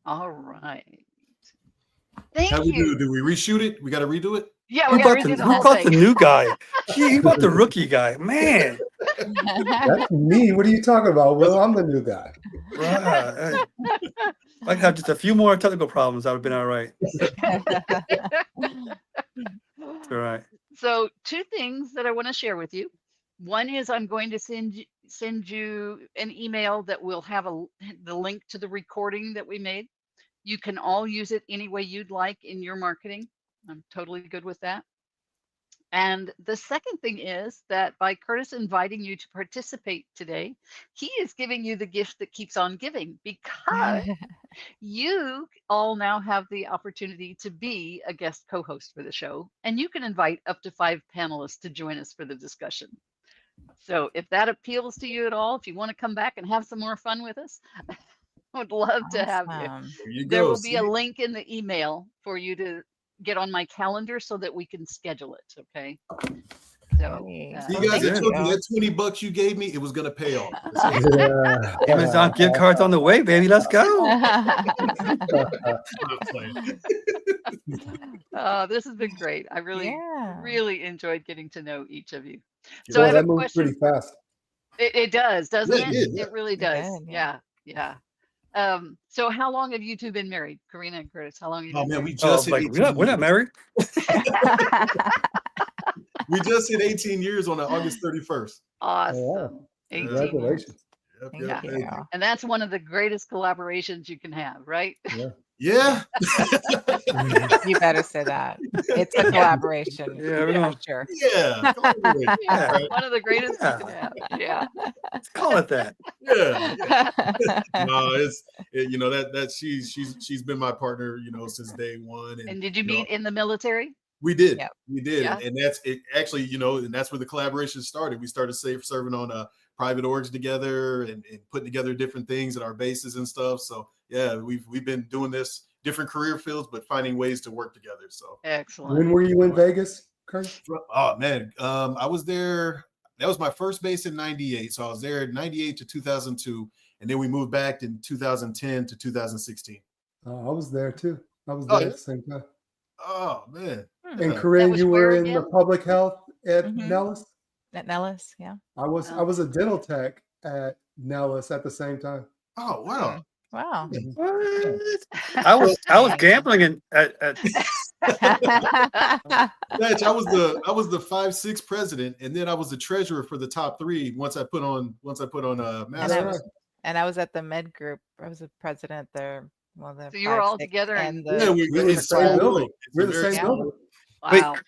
All right. Thank How we do? you. Do we reshoot it? We got to redo it? Yeah, Who we got brought to redo the who whole brought the thing. new guy? He brought the rookie guy. Man. That's me. What are you talking about, Will? I'm the new guy. Right. If I could have just a few more technical problems, that would have been all right. That's all right. So 2 things that I want to share with you. One is I'm going to send you an email that will have the link to the recording that we made. You can all use it any way you'd like in your marketing. I'm totally good with that. And the second thing is that by Curtis inviting you to participate today, he is giving you the gift that keeps on giving, because you all now have the opportunity to be a guest co-host for the show, and you can invite up to 5 panelists to join us for the discussion. So if that appeals to you at all, if you want to come back and have some more fun with us, I would love to have you. Awesome. There you There go. will be a See? link in the email for you to get on my calendar so that we can schedule it. Okay. So Great. See, Well, guys, I thank told you you. that $20 you gave me, it was gonna pay off. Yeah. Amazon gift cards on the way, baby. Let's go. I'm playing. this has been great. I really, Yeah. really enjoyed getting to know each of you. Yeah. So I Well, have that a moved question. pretty fast. It does, doesn't Yeah, it it? did, yeah. It really It does. did, yeah. Yeah. So how long have you two been married, Karina and Curtis? How long have you Oh been man, we married? Oh, just hit like 18 we're not years. married. We just hit 18 years on August 31st. Awesome. 18 years. Congratulations. Yep, Thank yep, you. thank you. And that's one of the greatest collaborations you can have, right? Yeah. You better say that. It's a collaboration. Yeah, we're For gonna sure. Yeah. collaborate. Yeah, Right. one of the greatest you can Yeah. have. Yeah. Let's call it that. Yeah. No, you know that she's been my partner, you know, since day one. And did you you know, meet in the military? we did. Yep. We did. Yeah. And that's it actually, you know, and that's where the collaboration started. We started serving on private orgs together and putting together different things at our bases and stuff. So yeah, we've been doing this different career fields, but finding ways to work together. So Excellent. When were you in Vegas, Curtis? oh man, I was there. That was my first base in '98. So I was there 98 to 2002, and then we moved back in 2010 to 2016. I was there too. I was Oh, there yeah? at the same time. Oh man. And Yeah. Corinne, was you where were in the again? public health at Mhm. Nellis. At Nellis, yeah. I was a dental tech at Nellis at the same time. Oh wow. Wow. What? I was gambling at Batch, I was the 5'6" president, and then I was the treasurer for the top 3 once I put on And master. I was and I was at the med group. I was the president there. Well, the So you were all 5, 6, together and and- the Yeah, We're in the it's same small building. world. It's We're a the very same small building. Wait, Wow. yeah.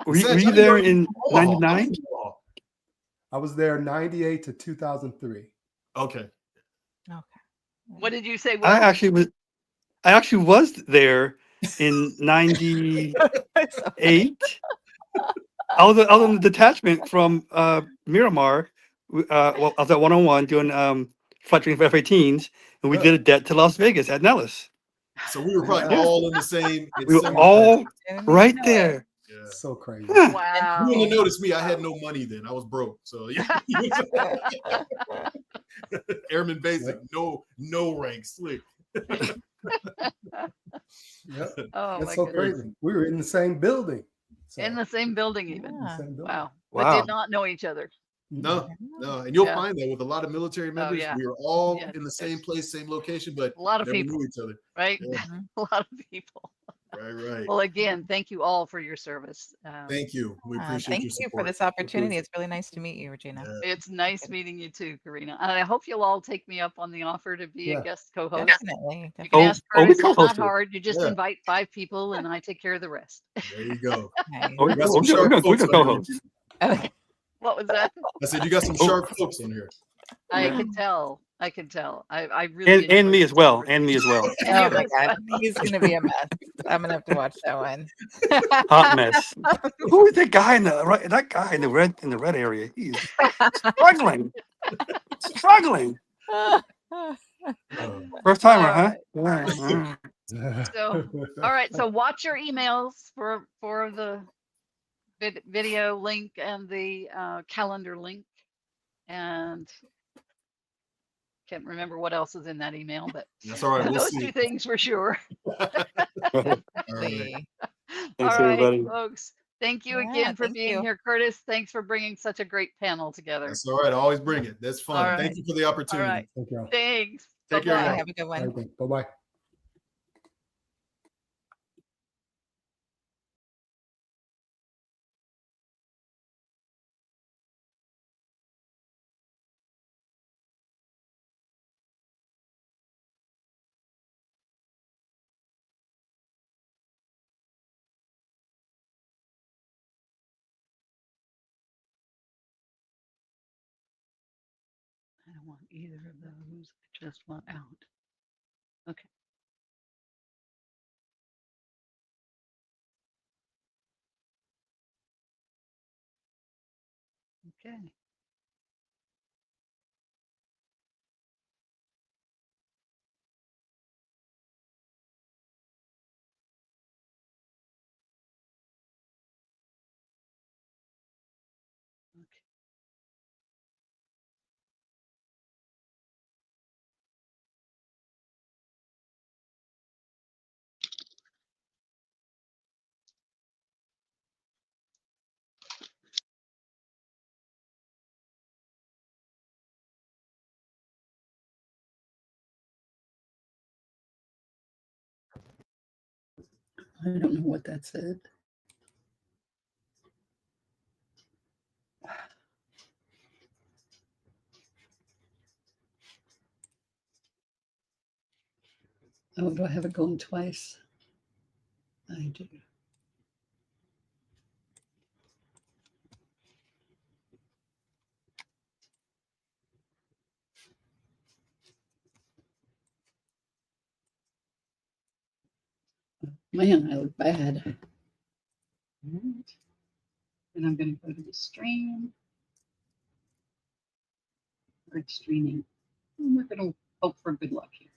were Satch, I you didn't there know you in were from Omaha. '99? I was there 98 to 2003. Okay. Okay. What did you say? I Will? actually was there in '98. I was in the detachment from Miramar. Well, I was at 101 doing flight training for F-18s, and we did a det to Las Vegas at Nellis. So we were probably Yeah. all in the same. We were same all place. Didn't even right know it. there. Yeah. So crazy. Huh. Wow. You wouldn't have noticed me. I had no money then. I was broke. So yeah. Airman basic, no rank, slick. Yep. Oh, That's my so goodness. crazy. We were in the same building. So, In the same building, even. in the Yeah. same building. Wow. But Wow. did not know each other. No, and you'll Yeah. find that with a lot of military members, yeah. we were all Yes, in the same yes. place, same location, but A lot of never people, knew each other. right? Yeah. A lot of people. Right. Well, again, thank you all for your service. Thank you. We appreciate Thank your you for support. this opportunity. It's really nice to meet you, Regina. Yeah. It's nice meeting you too, Karina. And I hope you'll all take me up on the offer to be Yeah. a guest co-host. Definitely. You can ask we Curtis. It's not co-hosted. hard. You just Yeah. invite 5 people and I take care of the rest. There you go. Nice. Oh, You got some we sharp can folks on here. co-host. Okay. What was that? I said you got some sharp folks on here. I can tell. I really And enjoyed me this as well. conversation. And me as well. Oh my God. He's gonna be a mess. I'm gonna have to watch that one. Hot mess. Who is that guy in the right? That guy in the red area. He's struggling. Struggling. First timer, huh? Yeah. So, all right. So watch your emails for the video link and the calendar link. And can't remember what else is in that email, but That's all right. We'll those see. 2 things for sure. All right. See. All right, everybody. folks. Thank you Yeah, again for thank being you. here, Curtis. Thanks for bringing such a great panel together. That's all right. I always bring it. That's fun. All Thank right. you for the opportunity. All right. Thank you. Thanks. Take care, Okay, y'all. have a good one. Okay, bye-bye. I don't want either of those. I just want out. Okay. Okay. Okay. I don't know what that said. Oh, do I have it going twice? I do. Man, I look bad. All right. And I'm going to go to the stream. Or it's streaming. And we're going to hope for good luck here.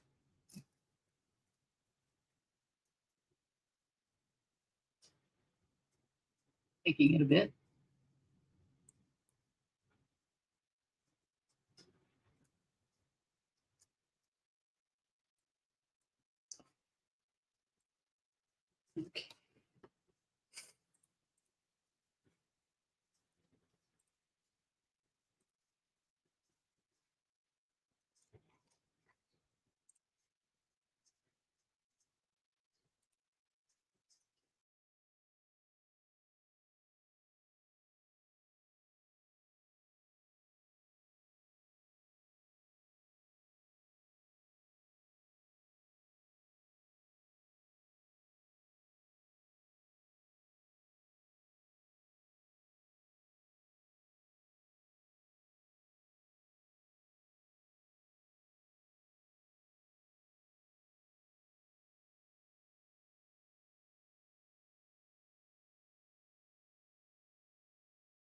Taking it a bit. Okay.